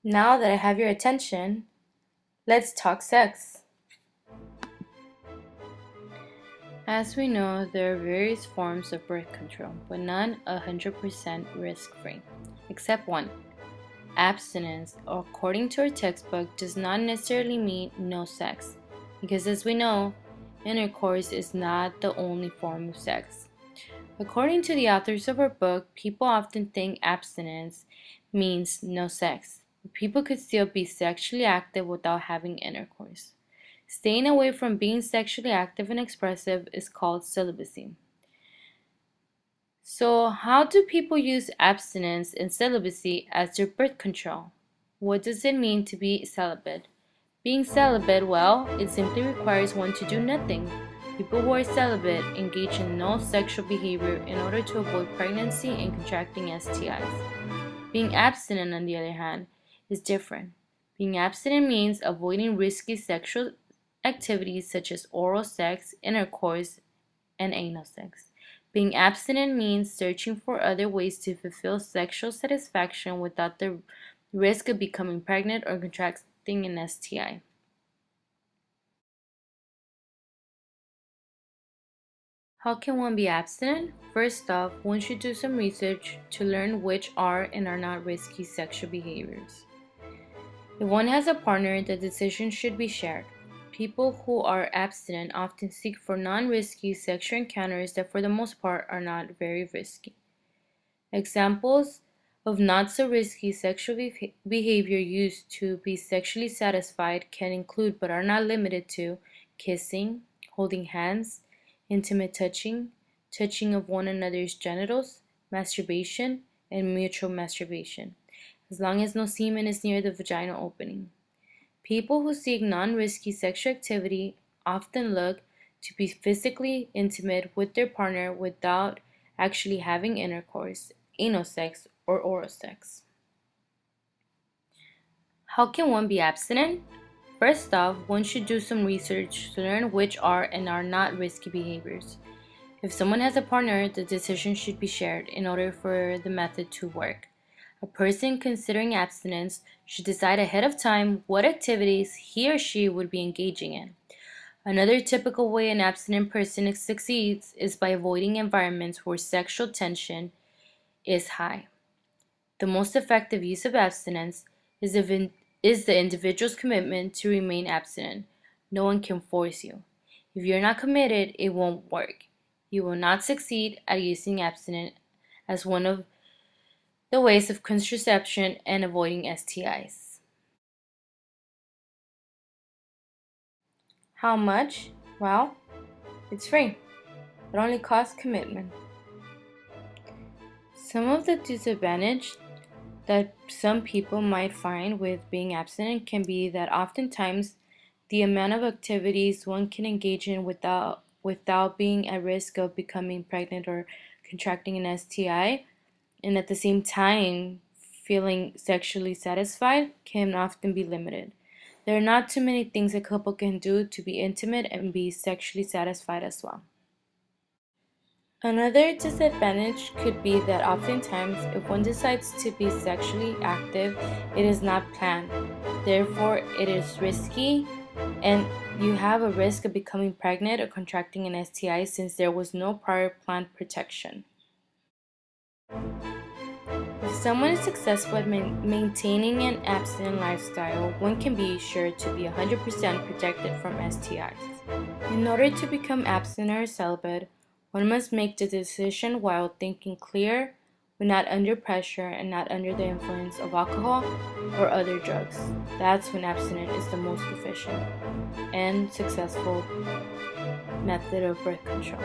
Now that I have your attention, let's talk sex. As we know, there are various forms of birth control, but none 100% risk-free, except one. Abstinence, according to our textbook, does not necessarily mean no sex, because as we know, intercourse is not the only form of sex. According to the authors of our book, people often think abstinence means no sex. People could still be sexually active without having intercourse. Staying away from being sexually active and expressive is called celibacy. So, how do people use abstinence and celibacy as their birth control? What does it mean to be celibate? Being celibate, well, it simply requires one to do nothing. People who are celibate engage in no sexual behavior in order to avoid pregnancy and contracting STIs. Being abstinent, on the other hand, is different. Being abstinent means avoiding risky sexual activities such as oral sex, intercourse, and anal sex. Being abstinent means searching for other ways to fulfill sexual satisfaction without the risk of becoming pregnant or contracting an STI. How can one be abstinent? First off, one should do some research to learn which are and are not risky sexual behaviors. If one has a partner, the decision should be shared. People who are abstinent often seek for non-risky sexual encounters that for the most part are not very risky. Examples of not so risky sexual behavior used to be sexually satisfied can include but are not limited to kissing, holding hands, intimate touching, touching of one another's genitals, masturbation, and mutual masturbation, as long as no semen is near the vaginal opening. People who seek non-risky sexual activity often look to be physically intimate with their partner without actually having intercourse, anal sex, or oral sex. How can one be abstinent? First off, one should do some research to learn which are and are not risky behaviors. If someone has a partner, the decision should be shared in order for the method to work. A person considering abstinence should decide ahead of time what activities he or she would be engaging in. Another typical way an abstinent person succeeds is by avoiding environments where sexual tension is high. The most effective use of abstinence is the individual's commitment to remain abstinent. No one can force you. If you're not committed, it won't work. You will not succeed at using abstinence as one of the ways of contraception and avoiding STIs. How much? Well, it's free. It only costs commitment. Some of the disadvantages that some people might find with being abstinent can be that oftentimes the amount of activities one can engage in without being at risk of becoming pregnant or contracting an STI, and at the same time feeling sexually satisfied, can often be limited. There are not too many things a couple can do to be intimate and be sexually satisfied as well. Another disadvantage could be that oftentimes if one decides to be sexually active, it is not planned. Therefore, it is risky and you have a risk of becoming pregnant or contracting an STI since there was no prior planned protection. If someone is successful at maintaining an abstinent lifestyle, one can be sure to be 100% protected from STIs. In order to become abstinent or celibate, one must make the decision while thinking clear, when not under pressure and not under the influence of alcohol or other drugs. That's when abstinence is the most efficient and successful method of birth control.